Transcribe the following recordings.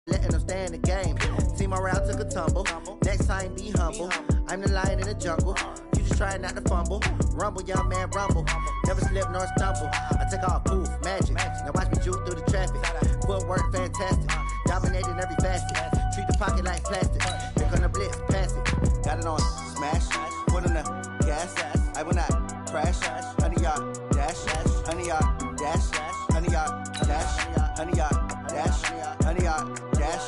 letting them stay in the game. See my route took a tumble. Next time be humble. I'm the lion in the jungle. You just try not to fumble. Rumble, young man, rumble. Never slip nor stumble. I take off, poof, magic. Now watch me juke through the traffic. Footwork fantastic. Dominating every facet. Treat the pocket like plastic. Here come the blitz, pass it. Got it on smash. Put on the gas. I will not crash. Honey yard dash. Honey yard dash. Honey yard dash. Honey yard dash. Honey yard dash.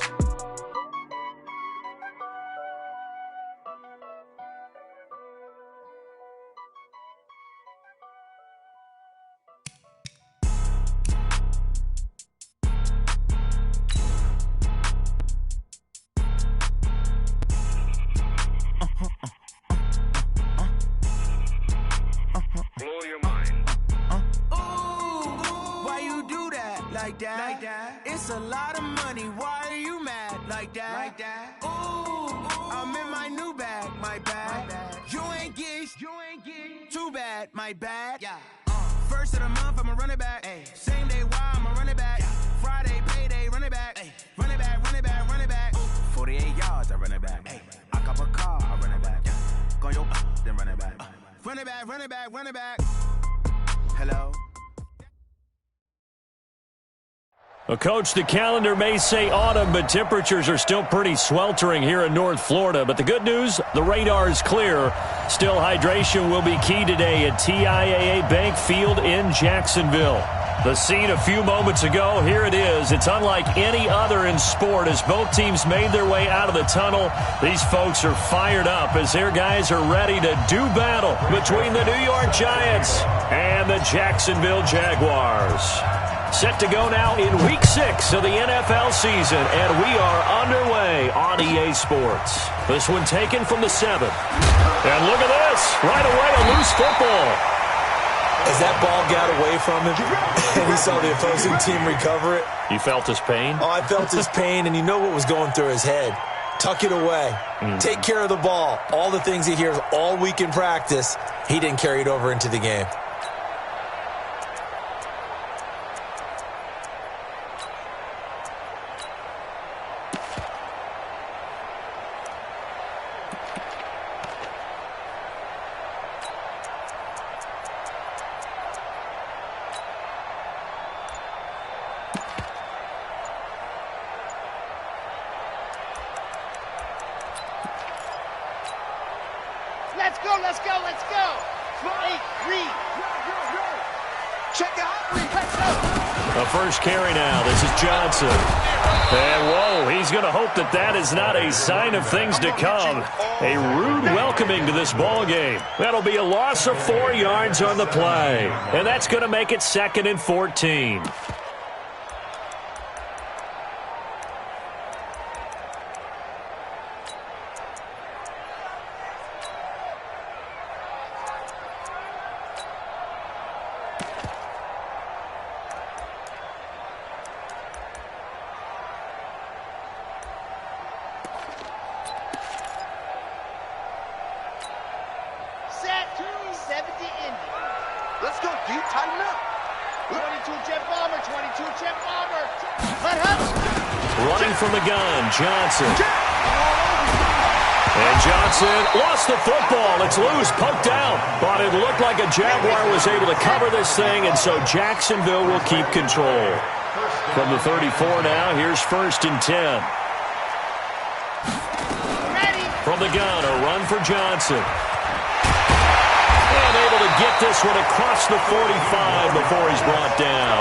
Blow your mind. Why you do that? Like that? It's a lot of money. Why are you mad? Like that? Ooh, I'm in my new bag. My bag. You ain't get. Too bad. My bad. Yeah. First of the month, I'ma run it back. Ay. Same day, why I'ma run it back. Friday, payday, run it back. Ay. Run it back, run it back, run it back. 48 yards, I run it back. Ay. I cop a car, I run it back. Go yo, then run it back. Run it back, run it back, run it back. Hello? Well, Coach, the calendar may say autumn, but temperatures are still pretty sweltering here in North Florida. But the good news, the radar is clear. Still, hydration will be key today at TIAA Bank Field in Jacksonville. The scene a few moments ago, here it is. It's unlike any other in sport as both teams made their way out of the tunnel. These folks are fired up as their guys are ready to do battle between the New York Giants and the Jacksonville Jaguars. Set to go now in Week 6 of the NFL season, and we are underway on EA Sports. This one taken from the 7. And look at this. Right away, a loose football. As that ball got away from him, and he saw the opposing team recover it. You felt his pain? Oh, I felt his pain, and you know what was going through his head. Tuck it away. Take care of the ball. All the things he hears all week in practice, he didn't carry it over into the game. Let's go. Reed. Check out Reed. Let's go. A first carry now. This is Johnson. And, whoa, he's going to hope that that is not a sign of things to come. A rude welcoming to this ball game. That'll be a loss of 4 yards on the play. And that's going to make it 2nd and 14. Let's go deep, tighten up. 22 jet bomber, 22 jet bomber. Running from the gun, Johnson. And Johnson lost the football. It's loose, poked out. But it looked like a Jaguar was able to cover this thing, and so Jacksonville will keep control. From the 34 now, here's 1st and 10. From the gun, a run for Johnson. And able to get this one across the 45 before he's brought down.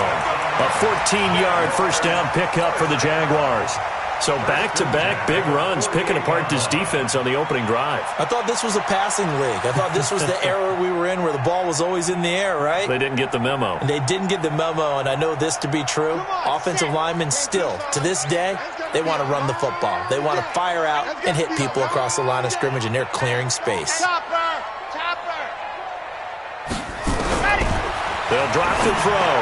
A 14-yard first down pickup for the Jaguars. So back-to-back big runs picking apart this defense on the opening drive. I thought this was a passing league. I thought this was the era we were in where the ball was always in the air, right? They didn't get the memo. And they didn't get the memo, and I know this to be true. Offensive linemen still, to this day, they want to run the football. They want to fire out and hit people across the line of scrimmage, and they're clearing space. They'll drop the throw.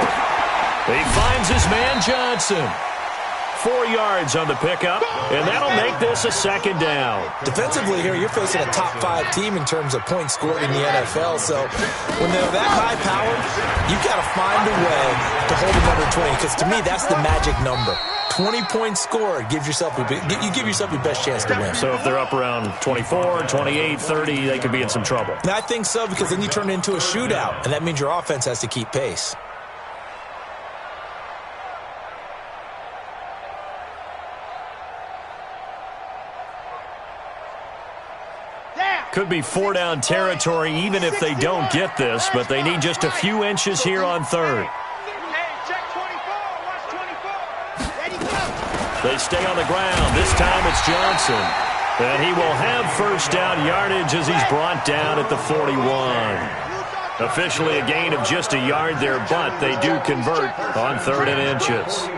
He finds his man Johnson. 4 yards on the pickup, and that'll make this a 2nd down. Defensively here, you're facing a top 5 team in terms of points scored in the NFL, so when they're that high-powered, you've got to find a way to to hold them under 20, because to me, that's the magic number. 20 points scored gives yourself you give yourself your best chance to win. So if they're up around 24, 28, 30, they could be in some trouble. And I think so, because then you turn it into a shootout, and that means your offense has to keep pace. Could be 4-down territory even if they don't get this, but they need just a few inches here on third. They stay on the ground. This time it's Johnson. And he will have first down yardage as he's brought down at the 41. Officially a gain of just a yard there, but they do convert on 3rd and inches.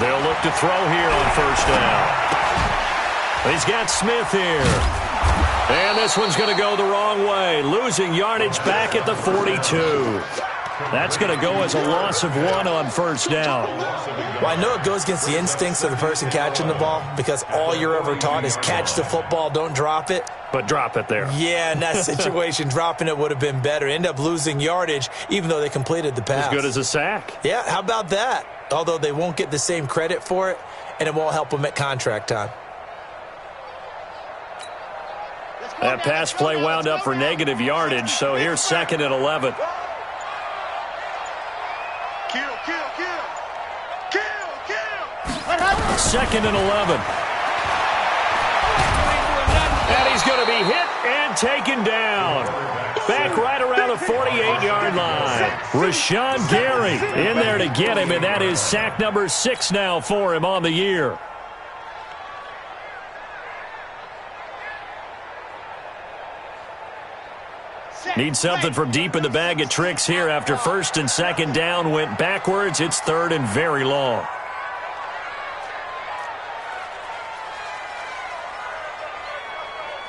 They'll look to throw here on first down. He's got Smith here. And this one's going to go the wrong way, losing yardage back at the 42. That's going to go as a loss of 1 on first down. Well, I know it goes against the instincts of the person catching the ball, because all you're ever taught is catch the football, don't drop it. But drop it there. Yeah, in that situation, dropping it would have been better. End up losing yardage, even though they completed the pass. As good as a sack. Yeah, how about that? Although they won't get the same credit for it, and it won't help them at contract time. That pass play wound up for negative yardage, so here's 2nd and 11. Second and 11. And he's going to be hit and taken down. Back right around the 48-yard line. Rashawn Gary in there to get him, and that is sack number 6 now for him on the year. Need something from deep in the bag of tricks here after 1st and 2nd down went backwards. It's 3rd and very long.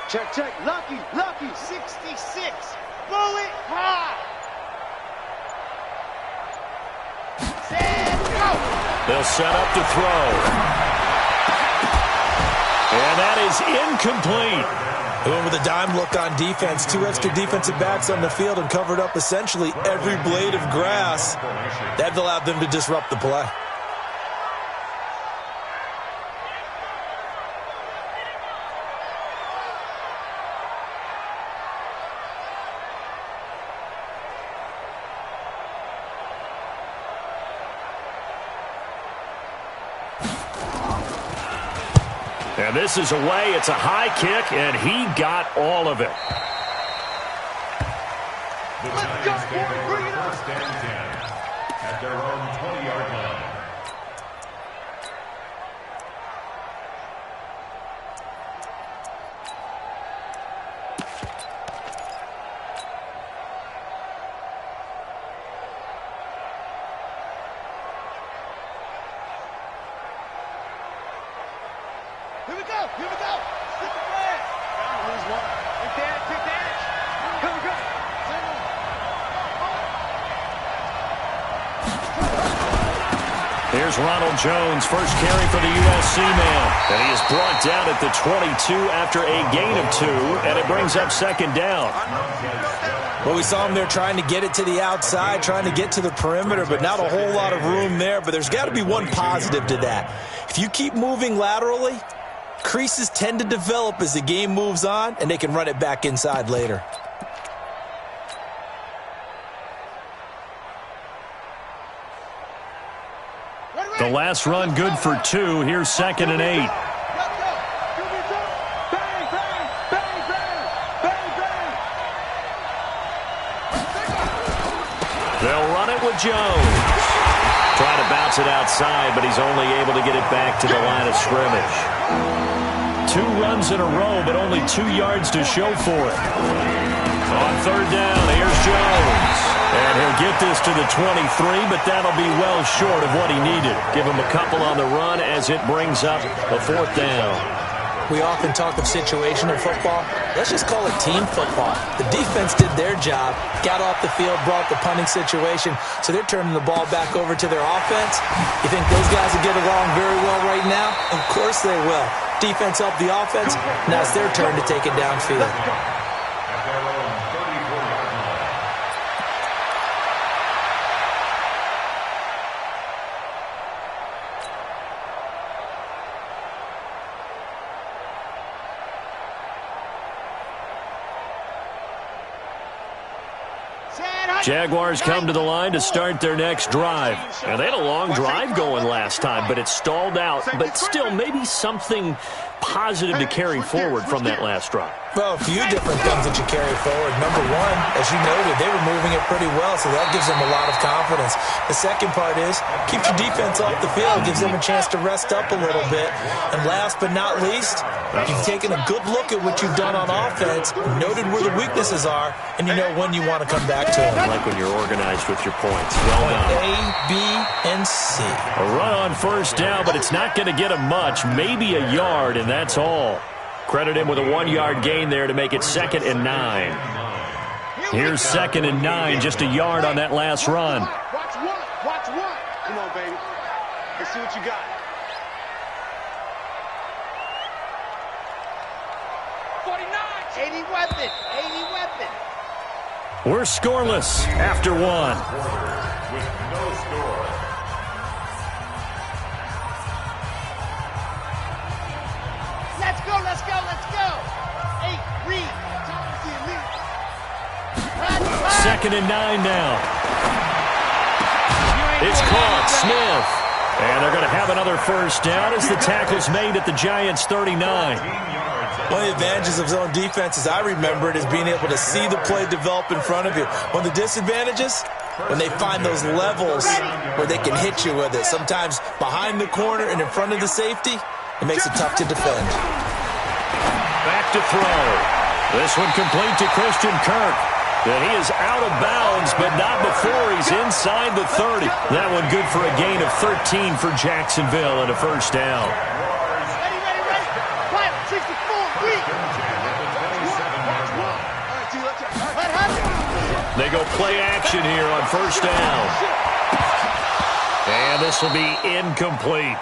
Check, check. Lucky, 66. Bullet high. Set, go. They'll set up to throw. And that is incomplete. They went with a dime look on defense. 2 extra defensive backs on the field and covered up essentially every blade of grass. That allowed them to disrupt the play. And this is away. It's a high kick, and he got all of it. Let's go, boy. Bring it on. First and 10 at their own 20-yard line. Here we go. Slip the flag. Lose one. Take that. Come. Here's Ronald Jones, first carry for the USC man. And he is brought down at the 22 after a gain of 2, and it brings up 2nd down. Well, we saw him there trying to get it to the outside, trying to get to the perimeter, but not a whole lot of room there. But there's got to be one positive to that. If you keep moving laterally, creases tend to develop as the game moves on, and they can run it back inside later. The last run good for 2. Here's 2nd and 8. They'll run it with Jones. Trying to bounce it outside, but he's only able to get it back to the line of scrimmage. 2 runs in a row, but only 2 yards to show for it. On 3rd down, here's Jones. And he'll get this to the 23, but that'll be well short of what he needed. Give him a couple on the run as it brings up a 4th down. We often talk of situational football. Let's just call it team football. The defense did their job, got off the field, brought the punting situation, so they're turning the ball back over to their offense. You think those guys will get along very well right now? Of course they will. Defense helped the offense. Now it's their turn to take it downfield. At their own Jaguars come to the line to start their next drive. Now, they had a long drive going last time, but it stalled out. But still, maybe something positive to carry forward from that last drive. Well, a few different things that you carry forward. Number one, as you noted, they were moving it pretty well, so that gives them a lot of confidence. The second part is, keeps your defense off the field, gives them a chance to rest up a little bit. And last but not least, you've taken a good look at what you've done on offense, noted where the weaknesses are, and you know when you want to come back to them. I like when you're organized with your points. Well done. A, B, and C. A run on first down, but it's not going to get him much, maybe a yard, and that's all. Credit him with a 1-yard gain there to make it 2nd and 9. Here's 2nd and 9, just a yard on that last run. Watch one. Come on, baby. Let's see what you got. 49. 80 weapon. We're scoreless after one. With no score. Let's go. 8, read. Time to elite. 2nd and 9 now. It's caught. Smith. And they're going to have another first down as the tackle's made at the Giants' 39. One of the advantages of zone defense, as I remember it, is being able to see the play develop in front of you. One of the disadvantages, when they find those levels where they can hit you with it. Sometimes behind the corner and in front of the safety, it makes it tough to defend. Back to throw. This one complete to Christian Kirk. And he is out of bounds, but not before he's inside the 30. That one good for a gain of 13 for Jacksonville and a first down. Ready. Quiet. 64, read. They go play action here on first down. And this will be incomplete.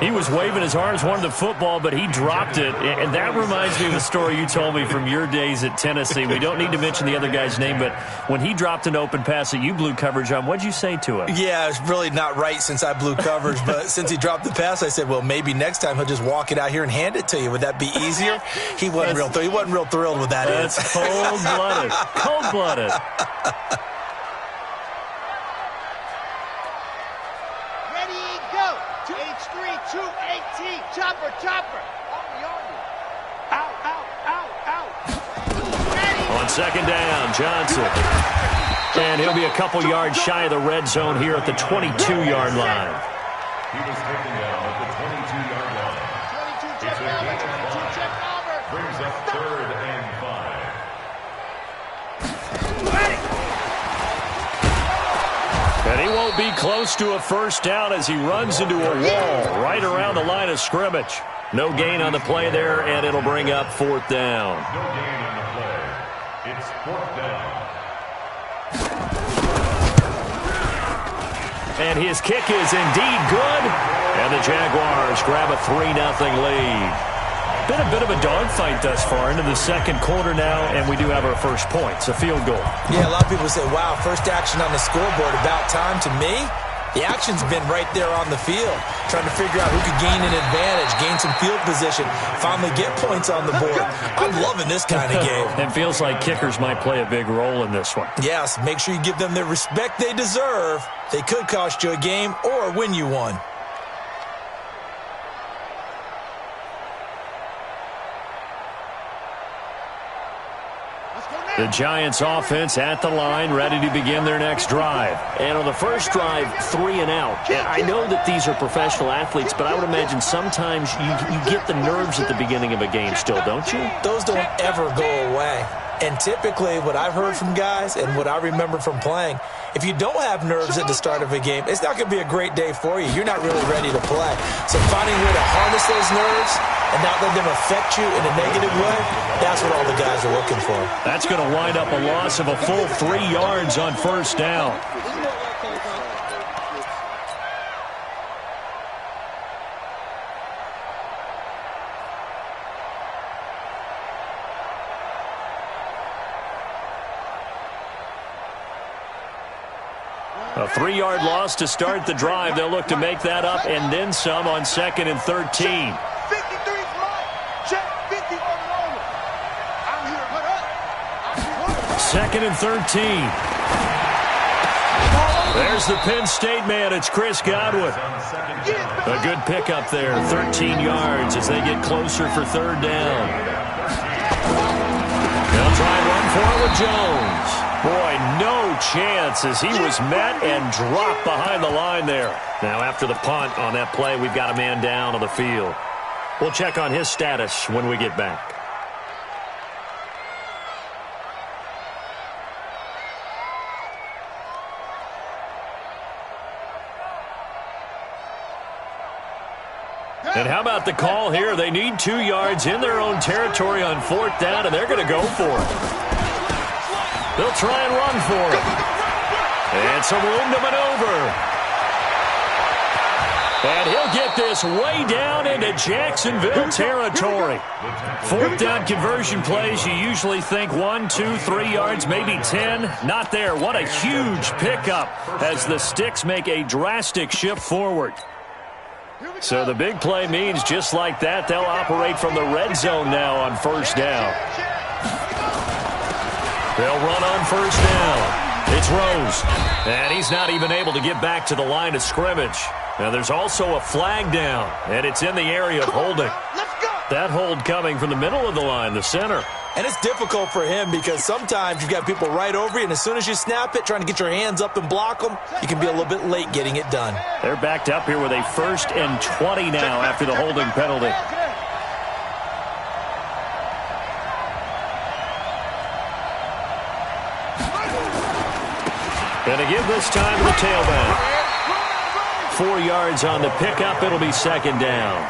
He was waving his arms, wanted the football, but he dropped it. And that reminds me of the story you told me from your days at Tennessee. We don't need to mention the other guy's name, but when he dropped an open pass that you blew coverage on, what'd you say to him? Yeah, it's really not right since I blew coverage, but since he dropped the pass, I said, well, maybe next time he'll just walk it out here and hand it to you. Would that be easier? He wasn't real thrilled with that. That's cold-blooded. Cold-blooded. Chopper. Out. On second down, Johnson. And he'll be a couple yards shy of the red zone here at the 22-yard line. He was taken down at the 22-yard line. 22 check over. Brings up 3rd and 5. And he won't be close to a first down as he runs into a wall right around the line of scrimmage. No gain on the play there, and it'll bring up 4th down. No gain on the play. It's 4th down. And his kick is indeed good. And the Jaguars grab a 3-0 lead. Been a bit of a dogfight thus far into the second quarter now, and we do have our first point. It's a field goal. Yeah, a lot of people say, wow, first action on the scoreboard, about time. To me, the action's been right there on the field, trying to figure out who could gain an advantage, gain some field position, finally get points on the board. I'm loving this kind of game. It feels like kickers might play a big role in this one. Yes, make sure you give them the respect they deserve. They could cost you a game or win you one. The Giants offense at the line, ready to begin their next drive. And on the first drive, 3 and out. And I know that these are professional athletes, but I would imagine sometimes you get the nerves at the beginning of a game still, don't you? Those don't ever go away. And typically what I've heard from guys and what I remember from playing, if you don't have nerves at the start of a game, it's not going to be a great day for you. You're not really ready to play. So finding a way to harness those nerves and not let them affect you in a negative way, that's what all the guys are looking for. That's going to wind up a loss of a full 3 yards on first down. A 3-yard loss to start the drive. They'll look to make that up and then some on 2nd and 13. 53 right. Check 50 on the roller. I'm here. Put up. 2nd and 13. There's the Penn State man. It's Chris Godwin. A good pickup there, 13 yards as they get closer for third down. They'll try and run for it with Jones. Boy, no chance as he was met and dropped behind the line there. Now after the punt on that play, we've got a man down on the field. We'll check on his status when we get back. And how about the call here? They need 2 yards in their own territory on fourth down, and they're going to go for it. They'll try and run for it. And some room to maneuver. And he'll get this way down into Jacksonville territory. Fourth down conversion plays, you usually think 1, 2, 3 yards, maybe 10. Not there. What a huge pickup as the Sticks make a drastic shift forward. So the big play means just like that, they'll operate from the red zone now on first down. They'll run on first down. It's Rose. And he's not even able to get back to the line of scrimmage. Now there's also a flag down, and it's in the area of holding. That hold coming from the middle of the line, the center. And it's difficult for him because sometimes you've got people right over you, and as soon as you snap it, trying to get your hands up and block them, you can be a little bit late getting it done. They're backed up here with a 1st and 20 now after the holding penalty. And to give this time to the tailback. 4 yards on the pickup. It'll be second down.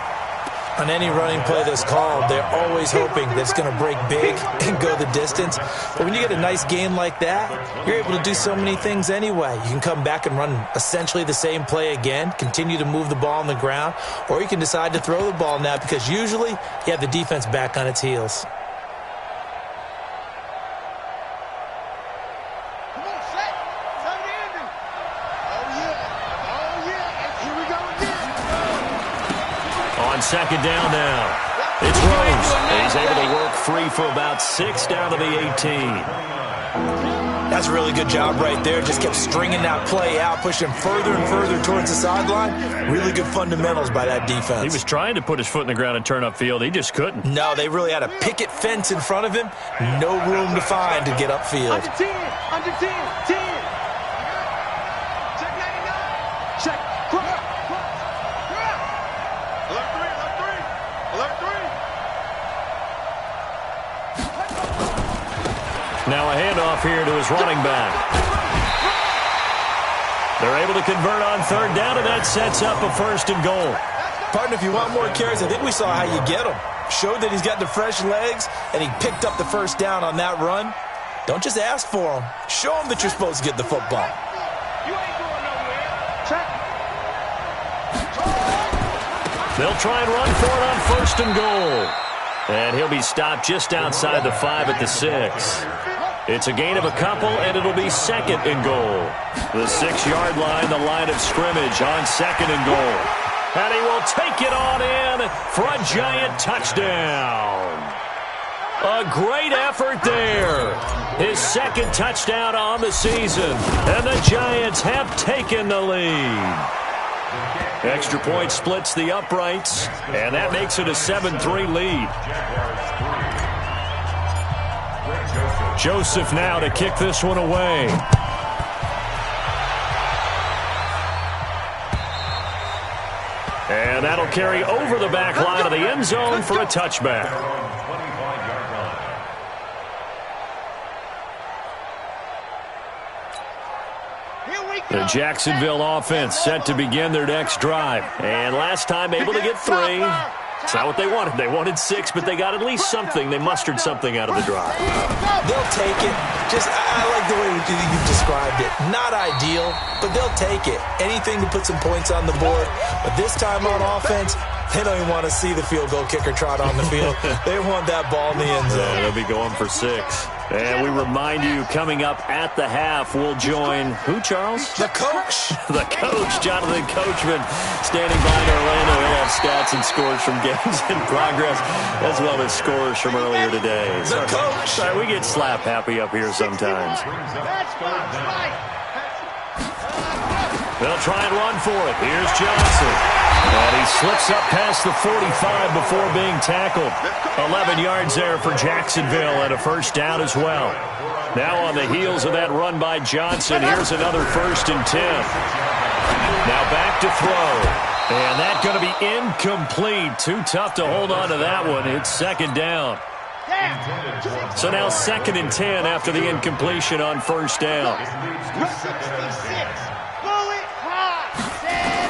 On any running play that's called, they're always hoping that it's going to break big and go the distance. But when you get a nice gain like that, you're able to do so many things anyway. You can come back and run essentially the same play again, continue to move the ball on the ground, or you can decide to throw the ball now because usually you have the defense back on its heels. Second down now. It's Rose. He's able to work free for about 6 down to the 18. That's a really good job right there. Just kept stringing that play out, pushing further and further towards the sideline. Really good fundamentals by that defense. He was trying to put his foot in the ground and turn upfield. He just couldn't. No, they really had a picket fence in front of him. No room to find to get upfield. Under 10, under 10, 10. Check 99. Check. Now a handoff here to his running back. They're able to convert on third down, and that sets up a 1st and goal. Partner, if you want more carries, I think we saw how you get them. Showed that he's got the fresh legs, and he picked up the 1st down on that run. Don't just ask for them. Show them that you're supposed to get the football. You ain't going nowhere. Check. They'll try and run for it on 1st and goal. And he'll be stopped just outside the 5 at the 6. It's a gain of a couple, and it'll be 2nd and goal. The 6-yard line, the line of scrimmage on 2nd and goal. And he will take it on in for a giant touchdown. A great effort there. His 2nd touchdown on the season. And the Giants have taken the lead. Extra point splits the uprights, and that makes it a 7-3 lead. Joseph now to kick this one away. And that'll carry over the back line of the end zone for a touchback. The Jacksonville offense set to begin their next drive. And last time able to get 3. It's not what they wanted. They wanted 6, but they got at least something. They mustered something out of the drive. They'll take it. I like the way you described it. Not ideal, but they'll take it. Anything to put some points on the board. But this time on offense, they don't even want to see the field goal kicker trot on the field. They want that ball in the end zone. Yeah, they'll be going for 6. And we remind you, coming up at the half, we'll join who, Charles? The coach. The coach, Jonathan Coachman, standing by in Orlando. He'll have stats and scores from games in progress, as well as scores from earlier today. The coach. Sorry, we get slap happy up here sometimes. That's right. They'll try and run for it. Here's Johnson. And he slips up past the 45 before being tackled. 11 yards there for Jacksonville and a first down as well. Now on the heels of that run by Johnson, here's another 1st and 10. Now back to throw. And that's going to be incomplete. Too tough to hold on to that one. It's 2nd down. So now 2nd and 10 after the incompletion on 1st down.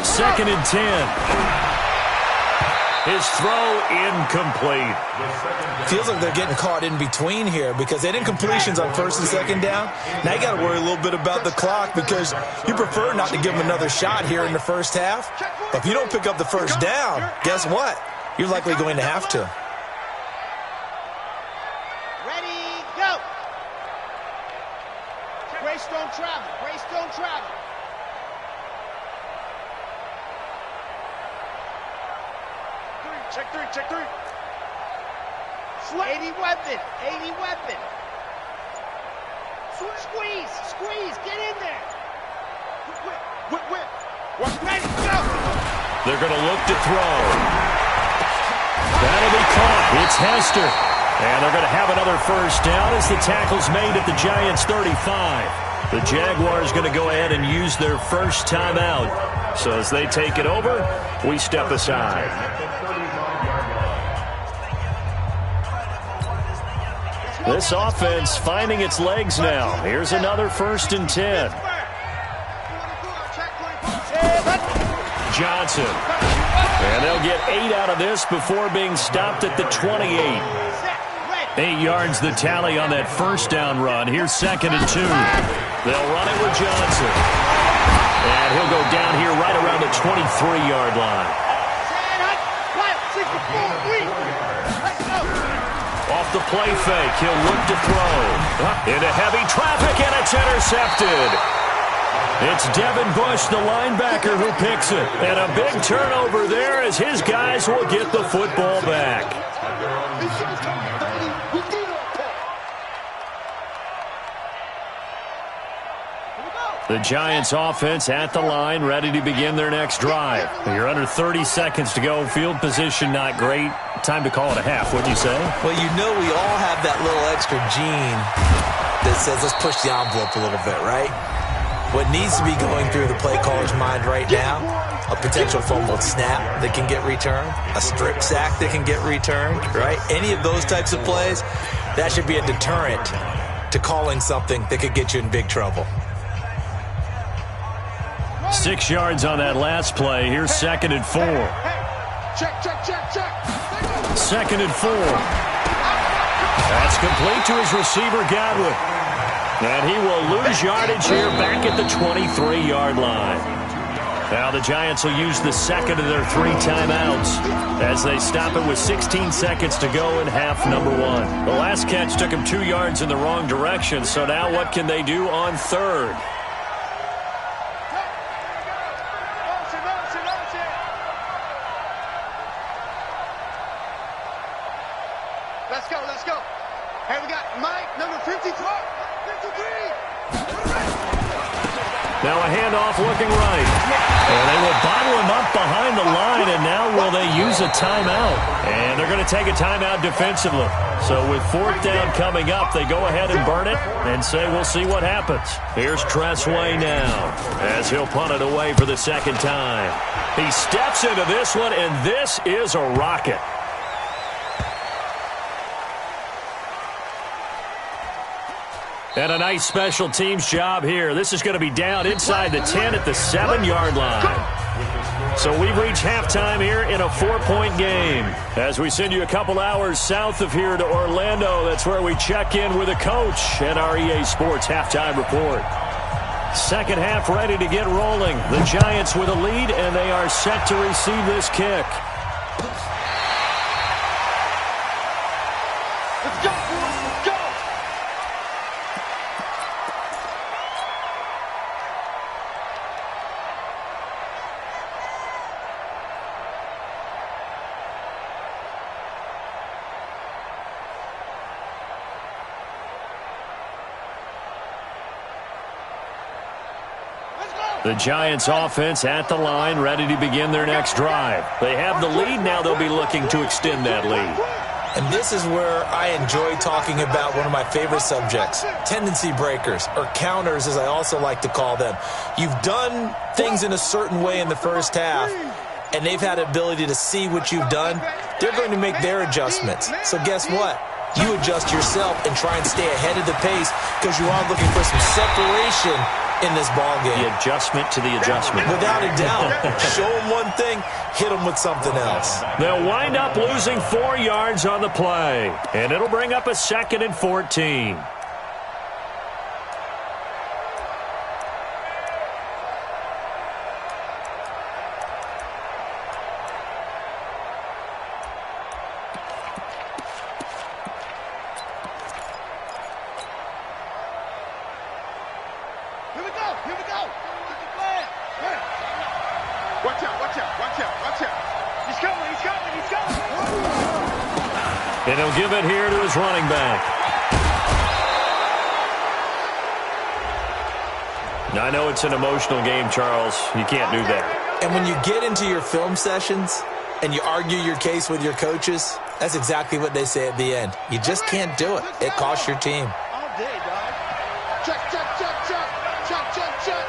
2nd and 10. His throw incomplete. Feels like they're getting caught in between here because they had incompletions on 1st and 2nd down. Now you got to worry a little bit about the clock because you prefer not to give them another shot here in the first half. But if you don't pick up the 1st down, guess what? You're likely going to have to. Ready, go. Greystone travel. Greystone travel. Check three, check three. 80 weapon, 80 weapon. Squeeze, squeeze, get in there. Whip. Ready, go. They're going to look to throw. That'll be caught. It's Hester. And they're going to have another 1st down as the tackle's made at the Giants' 35. The Jaguars going to go ahead and use their first timeout. So as they take it over, we step aside. This offense finding its legs now. Here's another 1st and 10. Johnson. And they'll get 8 out of this before being stopped at the 28. 8 yards the tally on that 1st down run. Here's 2nd and 2. They'll run it with Johnson. And he'll go down here right around the 23-yard line. Off the play fake, he'll look to throw. Into heavy traffic, and it's intercepted. It's Devin Bush, the linebacker, who picks it. And a big turnover there as his guys will get the football back. The Giants offense at the line, ready to begin their next drive. You're under 30 seconds to go. Field position not great. Time to call it a half, wouldn't you say? Well, you know we all have that little extra gene that says let's push the envelope a little bit, right? What needs to be going through the play caller's mind right now, a potential fumbled snap that can get returned, a strip sack that can get returned, right? Any of those types of plays, that should be a deterrent to calling something that could get you in big trouble. 6 yards on that last play. Here's 2nd and 4. Check. 2nd and 4. That's complete to his receiver, Godwin. And he will lose yardage here back at the 23-yard line. Now the Giants will use the 2nd of their 3 timeouts as they stop it with 16 seconds to go in half number 1. The last catch took him 2 yards in the wrong direction, so now what can they do on 3rd? Let's go. Hey, we got Mike, number 53. Now a handoff looking right. And they will bottle him up behind the line, and now will they use a timeout? And they're going to take a timeout defensively. So with 4th down coming up, they go ahead and burn it and say we'll see what happens. Here's Tressway now as he'll punt it away for the 2nd time. He steps into this one, and this is a rocket. And a nice special teams job here. This is going to be down inside the 10 at the 7-yard line. So we've reached halftime here in a 4-point game. As we send you a couple hours south of here to Orlando, that's where we check in with a coach and our EA Sports halftime report. 2nd half ready to get rolling. The Giants with a lead, and they are set to receive this kick. Let's go. Let's go. The Giants offense at the line, ready to begin their next drive. They have the lead. Now they'll be looking to extend that lead. And this is where I enjoy talking about one of my favorite subjects, tendency breakers, or counters as I also like to call them. You've done things in a certain way in the first half, and they've had the ability to see what you've done. They're going to make their adjustments. So guess what? You adjust yourself and try and stay ahead of the pace because you are looking for some separation in this ball game. The adjustment to the adjustment. Without a doubt. Show them one thing, hit them with something else. They'll wind up losing 4 yards on the play, and it'll bring up a 2nd and 14. And he'll give it here to his running back. Now, I know it's an emotional game, Charles. You can't do that. And when you get into your film sessions and you argue your case with your coaches, that's exactly what they say at the end. You just can't do it. It costs your team. All day, dog. Check, check, check, check. Check, check, check.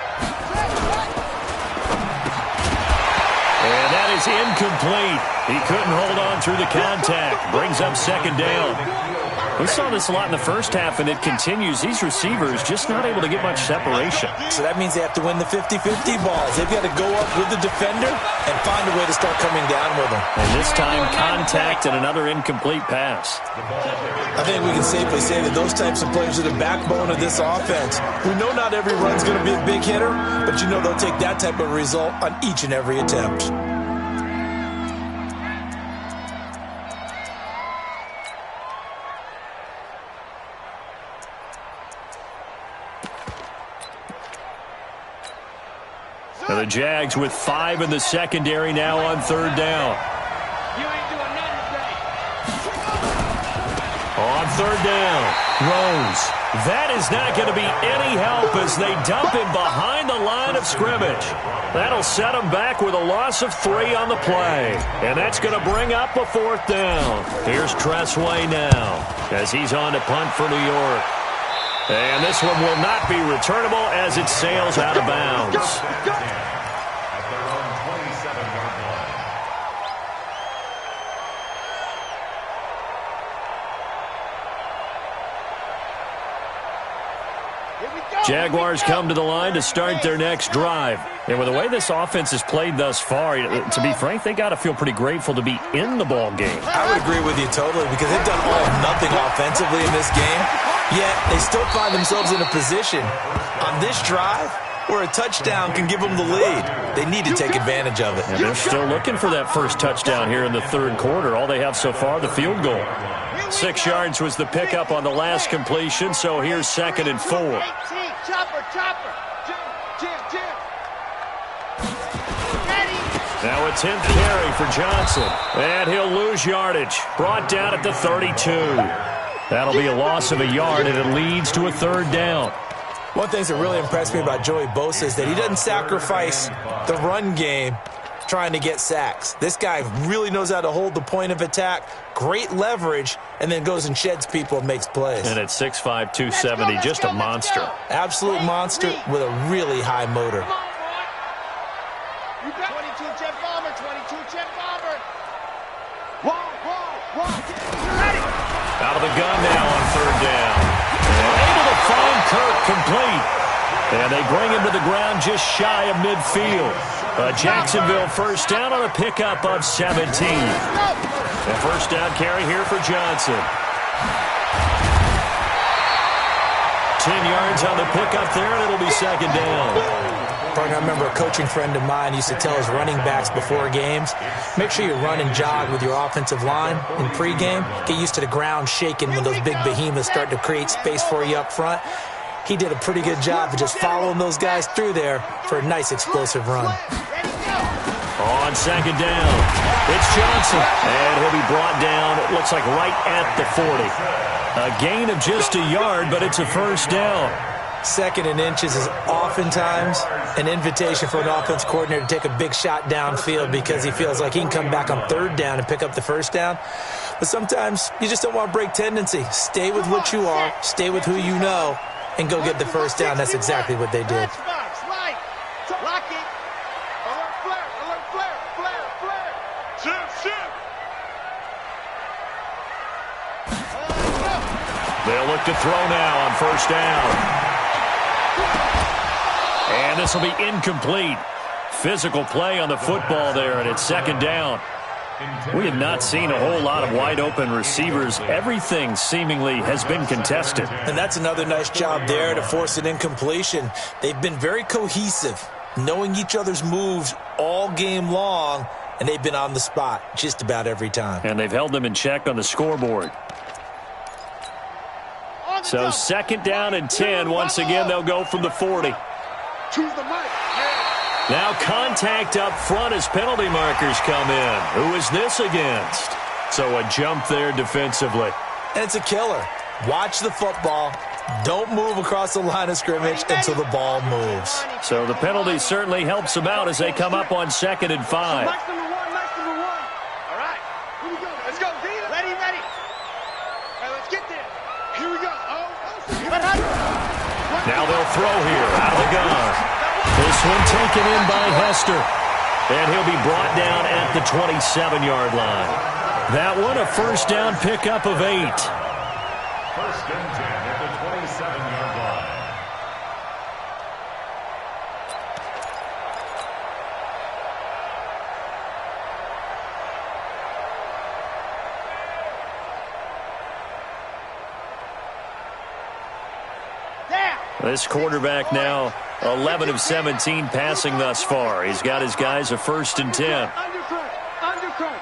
And that is incomplete. He couldn't hold on through the contact. Brings up 2nd down. We saw this a lot in the first half, and it continues. These receivers just not able to get much separation. So that means they have to win the 50-50 balls. They've got to go up with the defender and find a way to start coming down with them. And this time, contact and another incomplete pass. I think we can safely say that those types of players are the backbone of this offense. We know not every run's going to be a big hitter, but you know they'll take that type of result on each and every attempt. And the Jags with 5 in the secondary now on 3rd down. You ain't doing nothing today. On 3rd down, Rose. That is not going to be any help as they dump him behind the line of scrimmage. That'll set him back with a loss of 3 on the play. And that's going to bring up a 4th down. Here's Tressway now as he's on to punt for New York. And this one will not be returnable as it sails out of bounds. At their own 27-yard line. Jaguars come to the line to start their next drive. And with the way this offense has played thus far, to be frank, they got to feel pretty grateful to be in the ball game. I would agree with you totally because they've done all or nothing offensively in this game, yet they still find themselves in a position on this drive where a touchdown can give them the lead. They need to take advantage of it. And they're still looking for that first touchdown here in the 3rd quarter. All they have so far, the field goal. 6 yards was the pickup on the last completion, so here's 2nd and 4. Chopper, chopper. Jim. Now a 10th carry for Johnson. And he'll lose yardage. Brought down at the 32. That'll be a loss of a yard, and it leads to a 3rd down. One thing that really impressed me about Joey Bosa is that he doesn't sacrifice the run game trying to get sacks. This guy really knows how to hold the point of attack, great leverage, and then goes and sheds people and makes plays. And at 6'5", 270, just a monster. Absolute monster with a really high motor. You got 22 jet bomber, 22 jet bomber. Whoa. Ready. Out of the gun now on 3rd down. And able to find Kirk complete. And they bring him to the ground just shy of midfield. Jacksonville first down on a pickup of 17. A first down carry here for Johnson. 10 yards on the pickup there, and it'll be 2nd down. I remember a coaching friend of mine used to tell his running backs before games, make sure you run and jog with your offensive line in pregame. Get used to the ground shaking when those big behemoths start to create space for you up front. He did a pretty good job of just following those guys through there for a nice explosive run. On 2nd down, it's Johnson. And he'll be brought down, it looks like right at the 40. A gain of just a yard, but it's a first down. Second and inches is oftentimes an invitation for an offense coordinator to take a big shot downfield because he feels like he can come back on third down and pick up the first down. But sometimes you just don't want to break tendency. Stay with what you are, stay with who you know, and go get the first down. That's exactly what they did. They'll look to throw now on first down. And this will be incomplete. Physical play on the football there, and it's second down. We have not seen a whole lot of wide-open receivers. Everything seemingly has been contested. And that's another nice job there to force an incompletion. They've been very cohesive, knowing each other's moves all game long, and they've been on the spot just about every time. And they've held them in check on the scoreboard. So second down and 10. Once again, they'll go from the 40. Now contact up front as penalty markers come in. Who is this against? So a jump there defensively. And it's a killer. Watch the football. Don't move across the line of scrimmage until the ball moves. So the penalty certainly helps them out as they come up on 2nd and 5. Nice number one. All right. Here we go. Let's go. Ready. All right, let's get there. Here we go. Now they'll throw here out of the gun. This one taken in by Hester. And he'll be brought down at the 27-yard line. That one a first down pickup of 8. First and 10 at the 27-yard line. This quarterback now 11 of 17 passing thus far. He's got his guys a first and 10. Under crunch.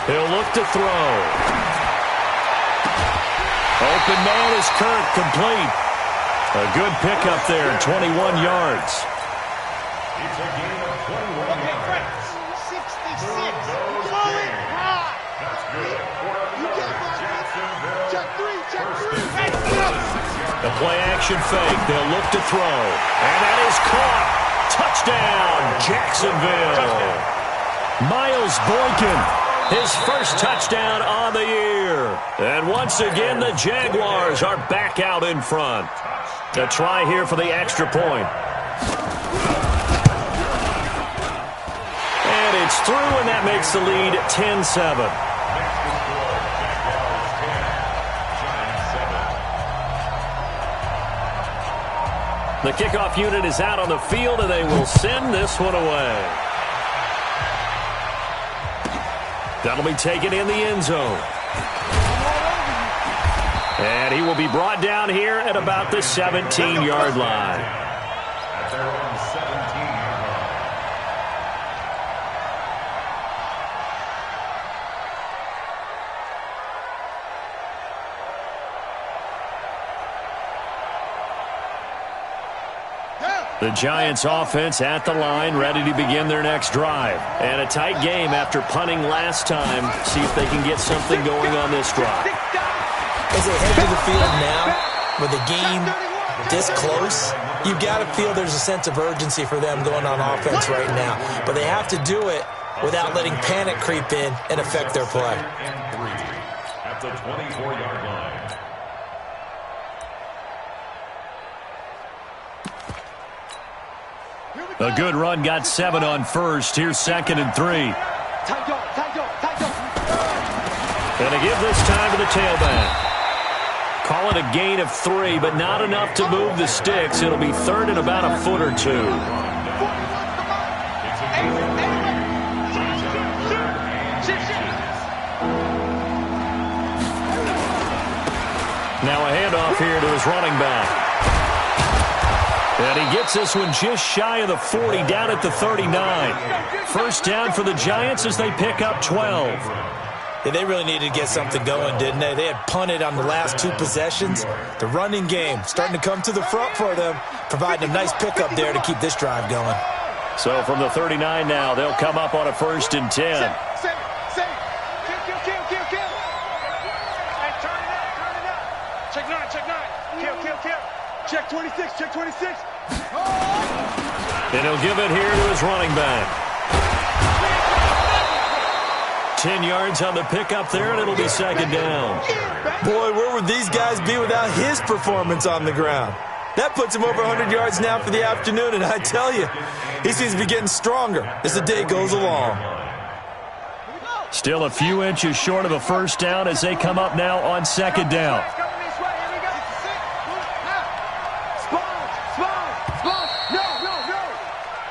He'll look to throw. Open man is Kirk, complete. A good pickup there, 21 yards. It's a game of 21 yards. 66. That's good. Jacksonville. Check three. The play action fake. They'll look to throw. And that is caught. Touchdown, Jacksonville. Miles Boykin, his first touchdown on the year. And once again, the Jaguars are back out in front. A try here for the extra point. And it's through, and that makes the lead 10-7. The kickoff unit is out on the field, and they will send this one away. That'll be taken in the end zone. And he will be brought down here at about the 17-yard line. At their own 17-yard line. The Giants offense at the line, ready to begin their next drive. And a tight game after punting last time. See if they can get something going on this drive. As they head to the field now, with the game this close, you've got to feel there's a sense of urgency for them going on offense right now. But they have to do it without letting panic creep in and affect their play. And 3 at the 24-yard line. A good run got 7 on first. Here's 2nd and 3. Tight go. And a give this time to the tailback. Call it a gain of 3, but not enough to move the sticks. It'll be 3rd and about a foot or 2. Now a handoff here to his running back. And he gets this one just shy of the 40, down at the 39. First down for the Giants as they pick up 12. Yeah, they really needed to get something going, didn't they? They had punted on the last 2 possessions. The running game starting to come to the front for them, providing a nice pickup there to keep this drive going. So from the 39 now, they'll come up on a 1st and 10. Check 9, check 9. Kill. Check 26, check 26. And he'll give it here to his running back. 10 yards on the pickup there, and it'll be second down. Boy, where would these guys be without his performance on the ground? That puts him over 100 yards now for the afternoon, and I tell you, he seems to be getting stronger as the day goes along. Still a few inches short of a first down as they come up now on second down.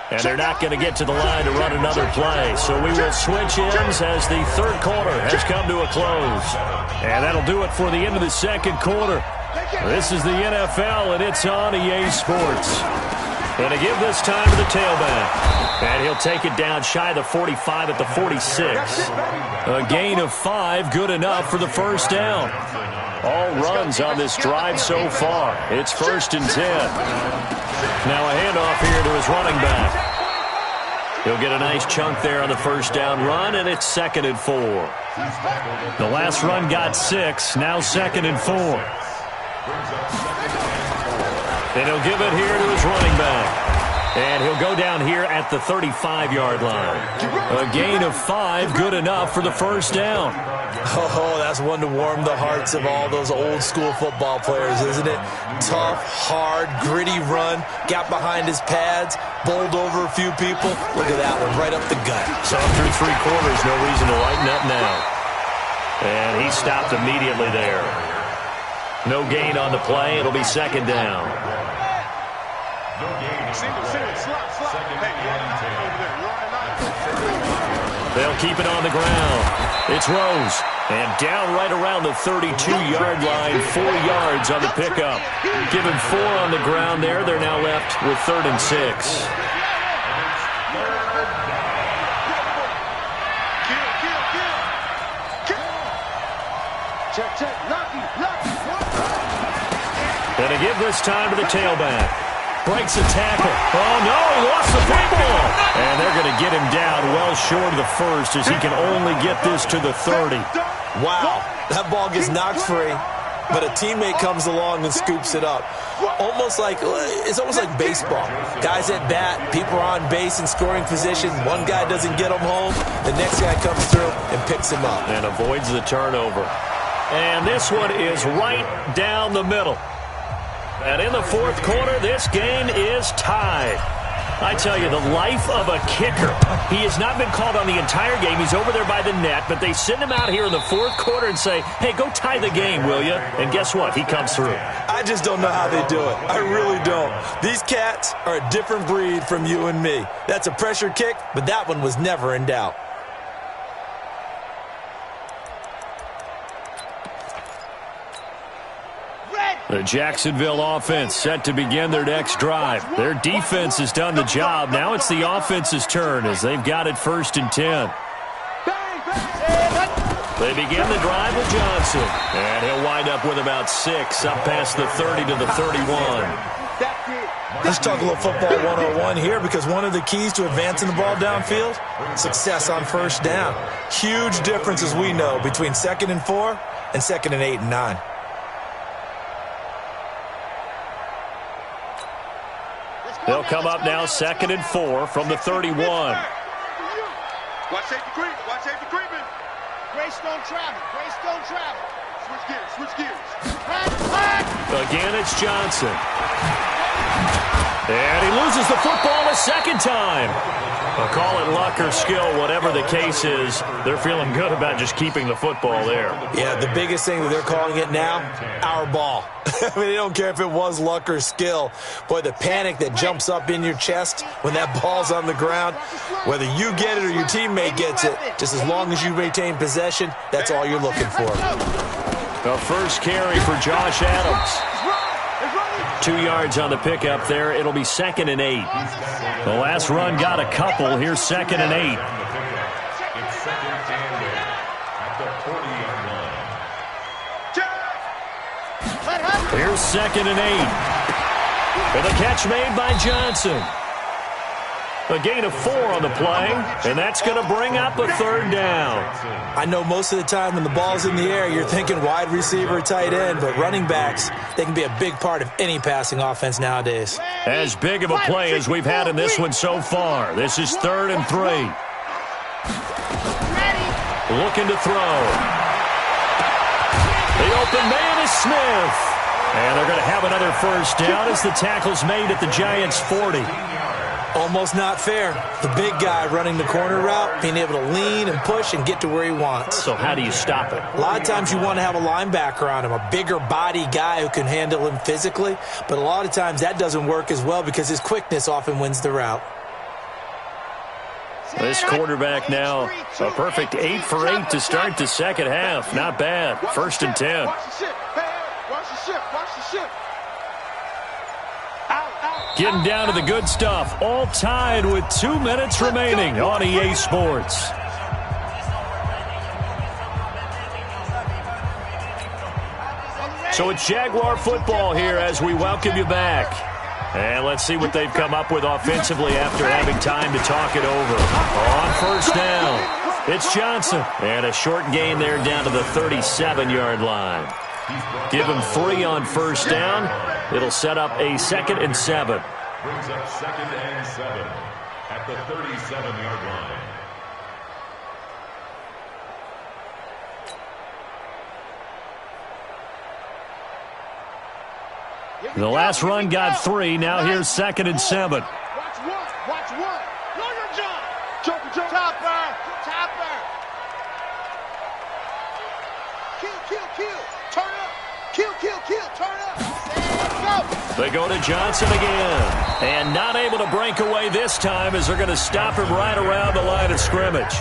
And they're not going to get to the line to run another play. So we will switch ends as the third quarter has come to a close. And that'll do it for the end of the second quarter. This is the NFL, and it's on EA Sports. And to give this time to the tailback. And he'll take it down shy of the 45 at the 46. A gain of 5, good enough for the first down. All runs on this drive so far. It's 1st and 10. Now a handoff here to his running back. He'll get a nice chunk there on the first down run, and it's 2nd and 4. The last run got 6, now 2nd and 4. And he'll give it here to his running back. And he'll go down here at the 35-yard line. A gain of 5, good enough for the first down. Oh, that's one to warm the hearts of all those old-school football players, isn't it? Tough, hard, gritty run, got behind his pads, bowled over a few people. Look at that one, right up the gut. So through 3 quarters, no reason to lighten up now. And he stopped immediately there. No gain on the play. It'll be second down. They'll keep it on the ground. It's Rose. And down right around the 32-yard line, 4 yards on the pickup. Given 4 on the ground there, they're now left with 3rd and 6. And to give this time to the tailback. Breaks a tackle. Oh, no, he lost the football. And they're going to get him down well short of the first as he can only get this to the 30. Wow, that ball gets knocked free, but a teammate comes along and scoops it up. It's almost like baseball. Guys at bat, people are on base in scoring position. One guy doesn't get him home. The next guy comes through and picks him up. And avoids the turnover. And this one is right down the middle. And in the fourth quarter, this game is tied. I tell you, the life of a kicker. He has not been called on the entire game. He's over there by the net, but they send him out here in the fourth quarter and say, hey, go tie the game, will you? And guess what? He comes through. I just don't know how they do it. I really don't. These cats are a different breed from you and me. That's a pressure kick, but that one was never in doubt. The Jacksonville offense set to begin their next drive. Their defense has done the job. Now it's the offense's turn as they've got it 1st and 10. They begin the drive with Johnson. And he'll wind up with about 6 up past the 30 to the 31. Let's talk a little football 101 here, because one of the keys to advancing the ball downfield, success on first down. Huge difference, as we know, between 2nd and 4 and 2nd and 8 and 9. They'll come up now 2nd and 4 from the 31. Watch safety creep. Watch safety creeping. Grace don't travel. Grace don't travel. Switch gears. Again, it's Johnson. And he loses the football a second time. I'll call it luck or skill, whatever the case is. They're feeling good about just keeping the football there. Yeah, the biggest thing that they're calling it now, our ball. I mean, they don't care if it was luck or skill. Boy, the panic that jumps up in your chest when that ball's on the ground, whether you get it or your teammate gets it, just as long as you retain possession, that's all you're looking for. The first carry for Josh Adams. 2 yards on the pickup there. It'll be 2nd and 8. The last run got a couple. Here's 2nd and 8. It's 2nd and 8 at the 40-yard line. Here's 2nd and 8. And the catch made by Johnson. A gain of 4 on the play, and that's going to bring up a third down. I know most of the time when the ball's in the air, you're thinking wide receiver, tight end, but running backs, they can be a big part of any passing offense nowadays. As big of a play as we've had in this one so far. This is 3rd and 3. Looking to throw. The open man is Smith. And they're going to have another first down as the tackle's made at the Giants' 40. Almost not fair. The big guy running the corner route, being able to lean and push and get to where he wants. So how do you stop it? A lot of times you want to have a linebacker on him, a bigger body guy who can handle him physically. But a lot of times that doesn't work as well because his quickness often wins the route. This quarterback now, a perfect 8 for 8 to start the second half. Not bad. 1st and 10. Watch the ship. Watch the ship. Watch the ship. Getting down to the good stuff. All tied with 2 minutes remaining on EA Sports. So it's Jaguar football here as we welcome you back. And let's see what they've come up with offensively after having time to talk it over. On first down, it's Johnson. And a short gain there down to the 37-yard line. Give him 3 on first down. It'll set up a 2nd and 7. Brings up 2nd and 7 at the 37-yard line. The last run got 3. Now here's 2nd and 7. Watch one. Watch one. Know your job. Jump. Topper. Kill. Turn up. Kill. Turn up. Go. They go to Johnson again. And not able to break away this time as they're going to stop him right around the line of scrimmage.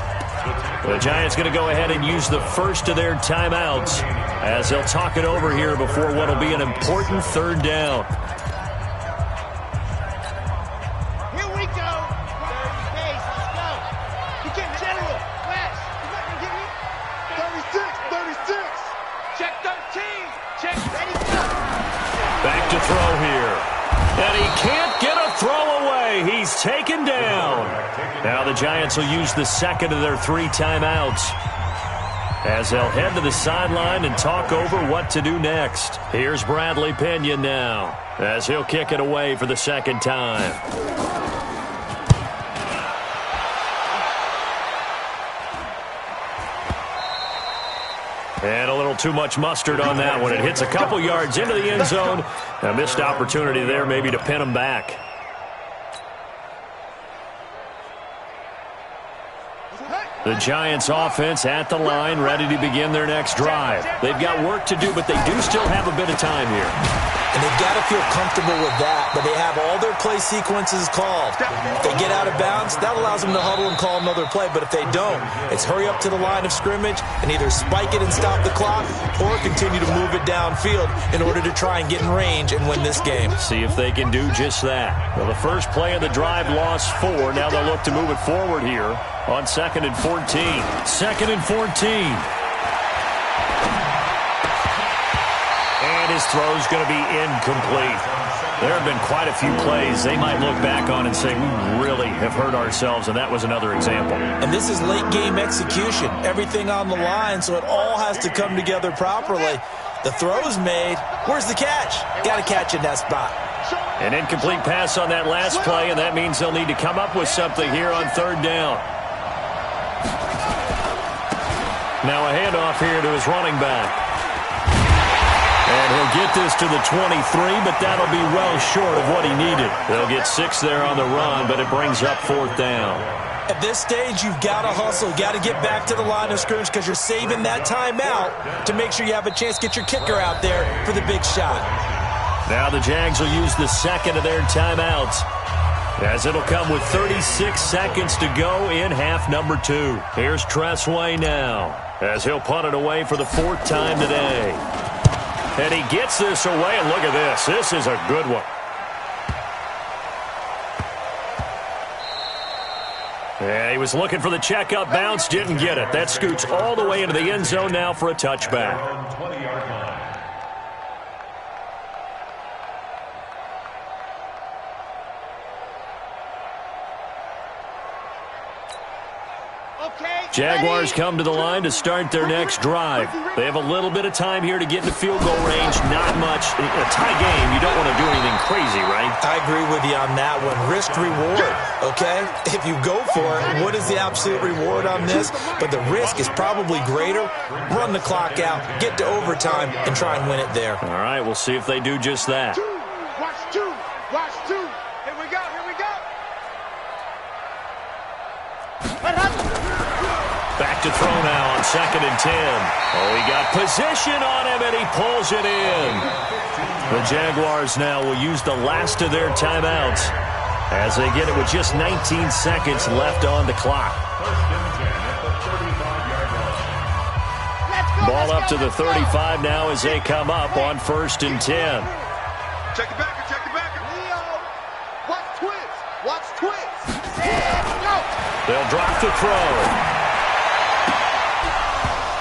The Giants going to go ahead and use the first of their timeouts as they'll talk it over here before what will be an important 3rd down. Here we go. 30 pace. Let's go. You get general. Flash. You let me get me. 36. Check 13. Check. Ready, go. Back to throw here. And he can't get a throw away. He's taken down. Now the Giants will use the 2nd of their 3 timeouts as they'll head to the sideline and talk over what to do next. Here's Bradley Pinion now as he'll kick it away for the 2nd time. And a little too much mustard on that one. It hits a couple yards into the end zone. A missed opportunity there maybe to pin him back. The Giants offense at the line, ready to begin their next drive. They've got work to do, but they do still have a bit of time here. And they've got to feel comfortable with that, but they have all their play sequences called. If they get out of bounds, that allows them to huddle and call another play, but if they don't, it's hurry up to the line of scrimmage and either spike it and stop the clock or continue to move it downfield in order to try and get in range and win this game. See if they can do just that. Well, the first play of the drive lost 4. Now they'll look to move it forward here on 2nd and 14. 2nd and 14. And his throw's going to be incomplete. There have been quite a few plays they might look back on and say, we really have hurt ourselves, and that was another example. And this is late-game execution. Everything on the line, so it all has to come together properly. The throw's made. Where's the catch? Got to catch in that spot. An incomplete pass on that last play, and that means they'll need to come up with something here on 3rd down. Now a handoff here to his running back. And he'll get this to the 23, but that'll be well short of what he needed. They'll get 6 there on the run, but it brings up 4th down. At this stage, you've got to hustle. Got to get back to the line of scrimmage because you're saving that timeout to make sure you have a chance to get your kicker out there for the big shot. Now the Jags will use the 2nd of their timeouts as it'll come with 36 seconds to go in half number 2. Here's Tressway now as he'll punt it away for the 4th time today. And he gets this away, and look at this. This is a good one. Yeah, he was looking for the checkup bounce, didn't get it. That scoots all the way into the end zone now for a touchback. 20-yard line. Jaguars come to the line to start their next drive. They have a little bit of time here to get into field goal range. Not much. In a tie game, you don't want to do anything crazy, right? I agree with you on that one. Risk-reward, okay? If you go for it, what is the absolute reward on this? But the risk is probably greater. Run the clock out, get to overtime, and try and win it there. All right, we'll see if they do just that. Watch two. Watch two. Here we go. Here we go. Back to throw now on 2nd and 10. Oh, he got position on him, and he pulls it in. The Jaguars now will use the last of their timeouts as they get it with just 19 seconds left on the clock. Ball up to the 35 now as they come up on 1st and 10. Check the backer. Check the backer. Leo, watch twins. Watch twins. And go. They'll drop the throw.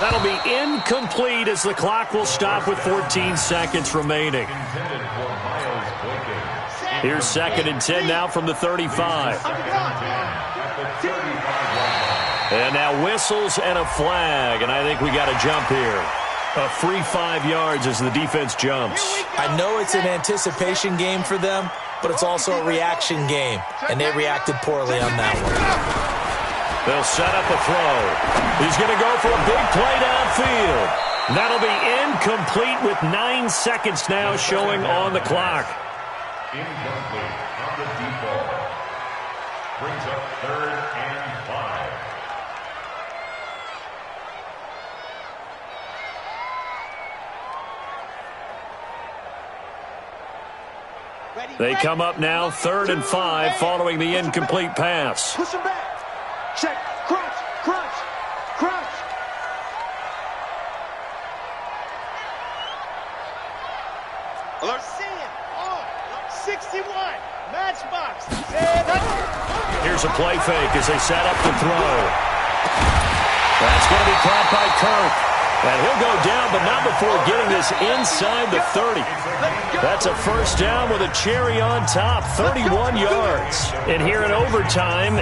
That'll be incomplete as the clock will stop with 14 seconds remaining. Here's 2nd and 10 now from the 35. And now whistles and a flag, and I think we got a jump here. A free 5 yards as the defense jumps. I know it's an anticipation game for them, but it's also a reaction game, and they reacted poorly on that one. They'll set up a throw. He's going to go for a big play downfield. That'll be incomplete with 9 seconds now showing on the clock. Incomplete on the deep ball. Brings up 3rd and 5. They come up now 3rd and 5 following the incomplete pass. Push him back. Check. Crunch. Crunch. Crunch. Alert. Sam on 61. Matchbox. Here's a play fake as they set up the throw. That's going to be caught by Kirk. And he'll go down, but not before getting this inside the 30. That's a 1st down with a cherry on top, 31 yards. And here in overtime,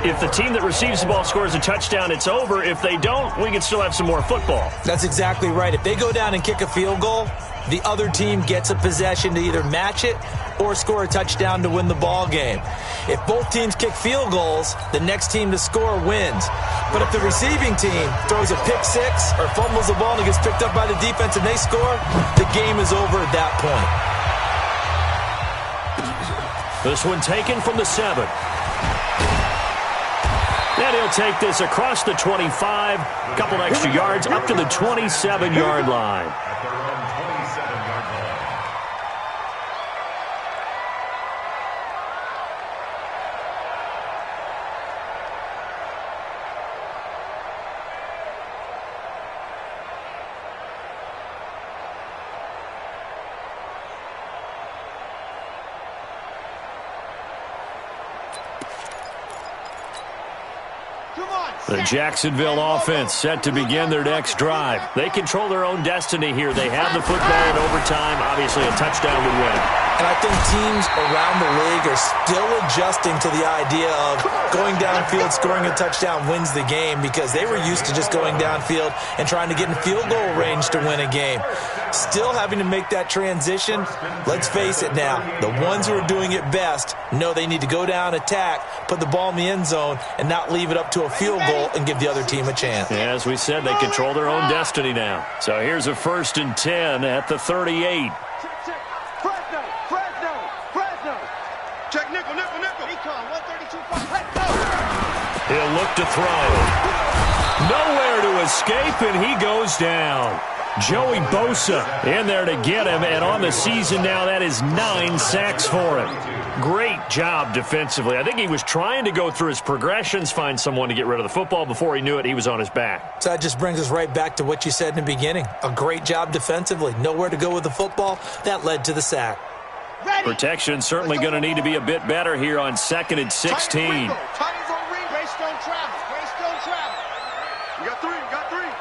if the team that receives the ball scores a touchdown, it's over. If they don't, we can still have some more football. That's exactly right. If they go down and kick a field goal, the other team gets a possession to either match it or score a touchdown to win the ball game. If both teams kick field goals, the next team to score wins. But if the receiving team throws a pick six or fumbles the ball and it gets picked up by the defense and they score, the game is over at that point. This one taken from the 7. And he'll take this across the 25, a couple extra yards up to the 27-yard line. At their own 27-yard line. The Jacksonville offense set to begin their next drive. They control their own destiny here. They have the football in overtime. Obviously, a touchdown would win. And I think teams around the league are still adjusting to the idea of going downfield, scoring a touchdown wins the game, because they were used to just going downfield and trying to get in field goal range to win a game. Still having to make that transition. Let's face it now, the ones who are doing it best know they need to go down, attack, put the ball in the end zone, and not leave it up to a field goal and give the other team a chance. Yeah, as we said, they control their own destiny now. So here's a 1st and 10 at the 38. Check nickel. Recon 132. He'll look to throw. Nowhere to escape, and he goes down. Joey Bosa in there to get him, and on the season now, that is 9 sacks for him. Great job defensively. I think he was trying to go through his progressions, find someone to get rid of the football. Before he knew it, he was on his back. So that just brings us right back to what you said in the beginning. A great job defensively. Nowhere to go with the football. That led to the sack. Protection certainly going to need to be a bit better here on 2nd and 16. Greystone travel. You got three.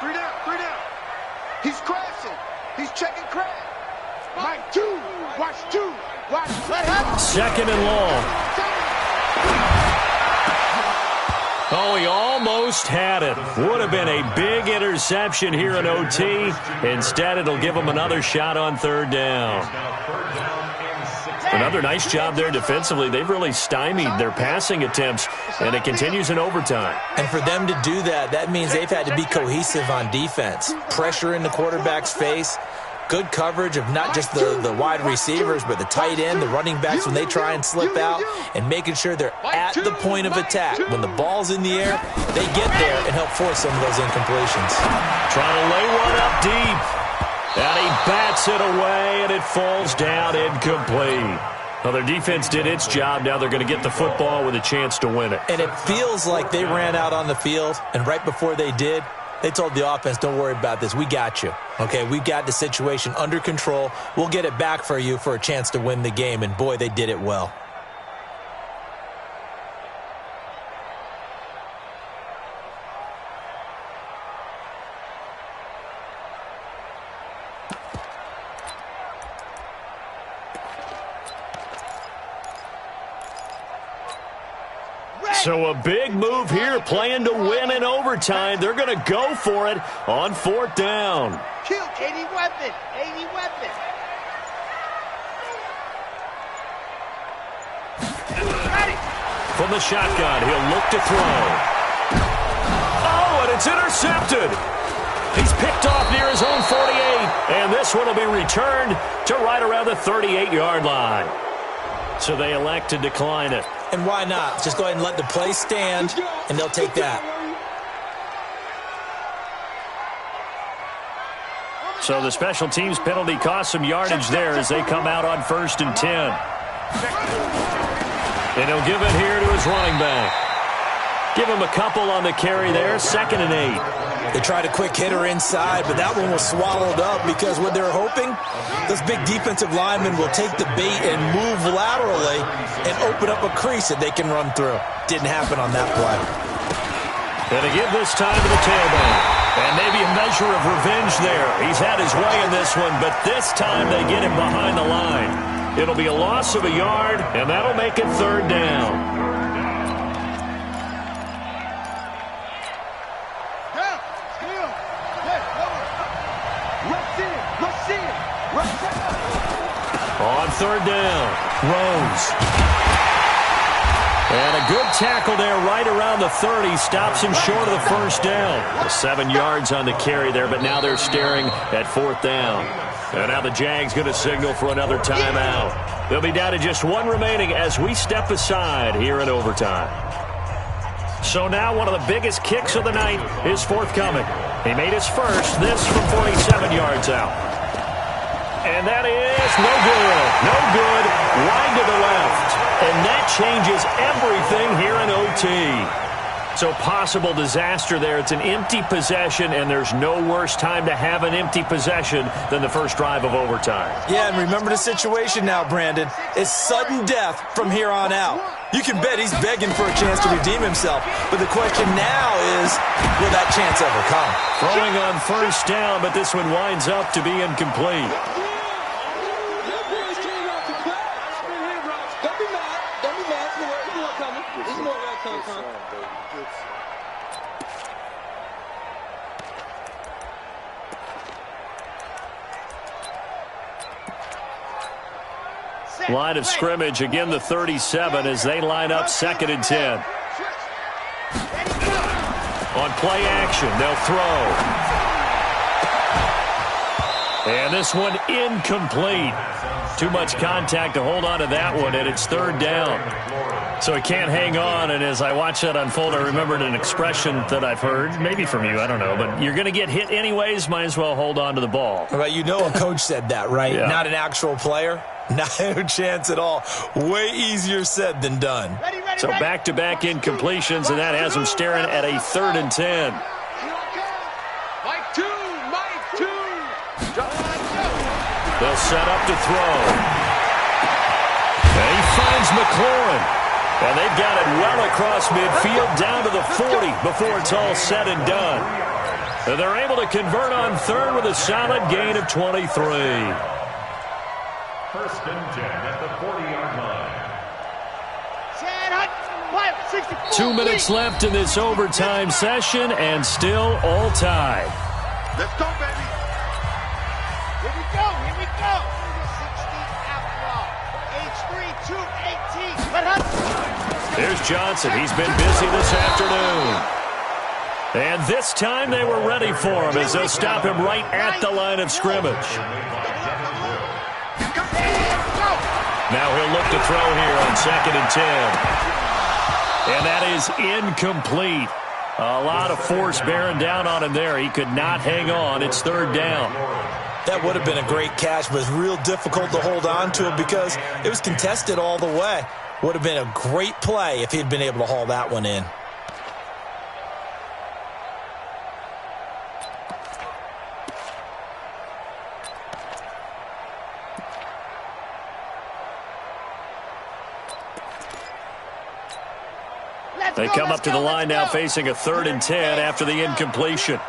Three down. He's crashing. He's checking crash. Mike, two. Watch two. Watch. Let happen. 2nd and long. Oh, he almost had it. Would have been a big interception here in OT. Instead, it'll give him another shot on third down. Another nice job there defensively. They've really stymied their passing attempts, and it continues in overtime. And for them to do that, that means they've had to be cohesive on defense. Pressure in the quarterback's face. Good coverage of not just the wide receivers, but the tight end, the running backs when they try and slip out, and making sure they're at the point of attack. When the ball's in the air, they get there and help force some of those incompletions. Trying to lay one up deep. And he bats it away, and it falls down incomplete. Well, their defense did its job. Now they're going to get the football with a chance to win it. And it feels like they ran out on the field, and right before they did, they told the offense, don't worry about this. We got you. Okay, we got the situation under control. We'll get it back for you for a chance to win the game. And, boy, they did it well. So a big move here, playing to win in overtime. They're going to go for it on fourth down. Kill 80 weapon. 80 weapon. Ready. From the shotgun, he'll look to throw. Oh, and it's intercepted. He's picked off near his own 48, and this one will be returned to right around the 38-yard line. So they elect to decline it. And why not? Just go ahead and let the play stand, and they'll take that. So the special teams penalty cost some yardage there as they come out on 1st and 10. And he'll give it here to his running back. Give him a couple on the carry there, 2nd and 8. They tried a quick hitter inside, but that one was swallowed up because what they're hoping, those big defensive linemen will take the bait and move laterally and open up a crease that they can run through. Didn't happen on that play. And to give this time to the tailback. And maybe a measure of revenge there. He's had his way in this one, but this time they get him behind the line. It'll be a loss of a yard, and that'll make it 3rd down. On 3rd down, Rose. And a good tackle there right around the 30. Stops him short of the 1st down. 7 yards on the carry there, but now they're staring at 4th down. And now the Jags going to signal for another timeout. They'll be down to just 1 remaining as we step aside here in overtime. So now one of the biggest kicks of the night is forthcoming. He made his first, this from 47 yards out. And that is no good. No good. Wide to the left. And that changes everything here in OT. So possible disaster there. It's an empty possession, and there's no worse time to have an empty possession than the first drive of overtime. Yeah, and remember the situation now, Brandon. It's sudden death from here on out. You can bet he's begging for a chance to redeem himself. But the question now is, will that chance ever come? Throwing on 1st down, but this one winds up to be incomplete. Line of scrimmage, again the 37 as they line up 2nd and 10. On play action, they'll throw. And this one incomplete. Too much contact to hold on to that one, and it's 3rd down. So he can't hang on, and as I watch that unfold, I remembered an expression that I've heard, maybe from you, I don't know, but you're going to get hit anyways, might as well hold on to the ball. Well, you know a coach said that, right? Yeah. Not an actual player. No chance at all. Way easier said than done. So back-to-back incompletions, and that has them staring at a 3rd and 10. Mike 2. They'll set up to throw. And he finds McLaurin. And they've got it well across midfield down to the 40 before it's all said and done. And they're able to convert on 3rd with a solid gain of 23. 1st and 10 at the 40-yard line. 2 minutes left in this overtime session, and still all tied. Let's go, baby. Here we go. 60 outlaw. Age 3, 2, 18. Here's Johnson. He's been busy this afternoon. And this time they were ready for him as they'll stop him right at the line of scrimmage. Now he'll look to throw here on 2nd and 10. And that is incomplete. A lot of force bearing down on him there. He could not hang on. It's 3rd down. That would have been a great catch, but it's real difficult to hold on to it because it was contested all the way. Would have been a great play if he'd been able to haul that one in. They come up to the line now facing a 3rd and 10 after the incompletion.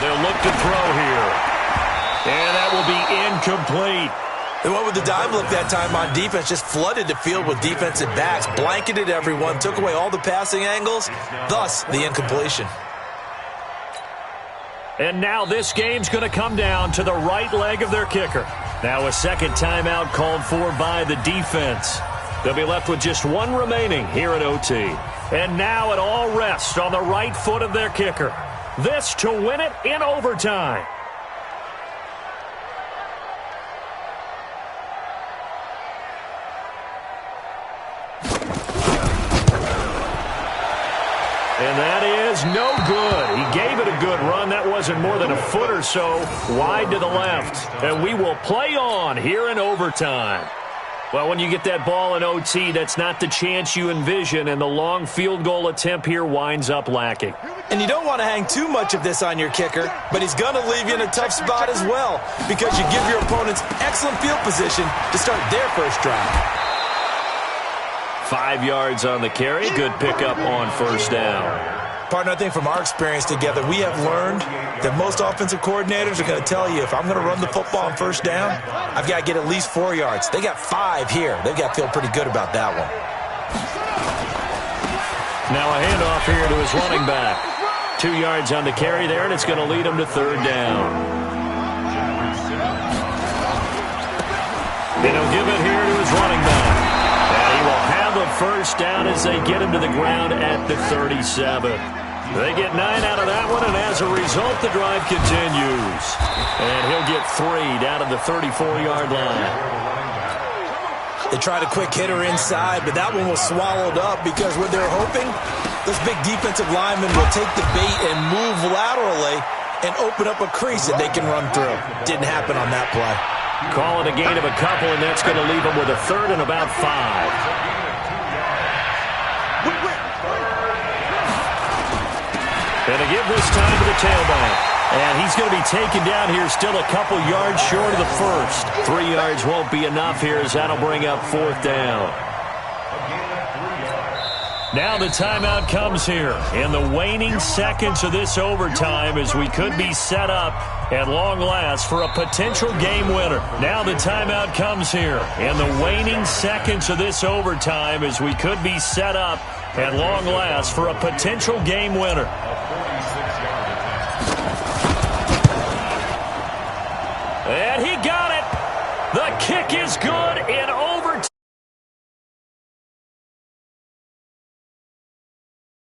They'll look to throw here. And that will be incomplete. They went with the dime look that time on defense, just flooded the field with defensive backs, blanketed everyone, took away all the passing angles, thus the incompletion. And now this game's going to come down to the right leg of their kicker. Now a second timeout called for by the defense. They'll be left with just one remaining here at OT. And now it all rests on the right foot of their kicker. This to win it in overtime. And that is no good. He gave it a good run. That wasn't more than a foot or so wide to the left. And we will play on here in overtime. Well, when you get that ball in OT, that's not the chance you envision, and the long field goal attempt here winds up lacking. And you don't want to hang too much of this on your kicker, but he's going to leave you in a tough spot as well because you give your opponents excellent field position to start their first drive. 5 yards on the carry. Good pickup on 1st down. Partner, I think from our experience together, we have learned that most offensive coordinators are going to tell you if I'm going to run the football on 1st down, I've got to get at least 4 yards. They got 5 here. They've got to feel pretty good about that one. Now a handoff here to his running back. 2 yards on the carry there, and it's going to lead him to 3rd down. And he'll give it here to his running back. And he will have a 1st down as they get him to the ground at the 37. They get 9 out of that one, and as a result, the drive continues. And he'll get 3 down to the 34-yard line. They tried a quick hitter inside, but that one was swallowed up because what they're hoping, those big defensive linemen will take the bait and move laterally and open up a crease that they can run through. Didn't happen on that play. Call it a gain of a couple, and that's going to leave them with a 3rd and about 5. And to give this time to the tailback. And he's going to be taken down here still a couple yards short of the 1st. 3 yards won't be enough here as that'll bring up 4th down. Now the timeout comes here in the waning seconds of this overtime as we could be set up at long last for a potential game winner. Now the timeout comes here in the waning seconds of this overtime as we could be set up at long last for a potential game winner. And he got it. The kick is good in overtime.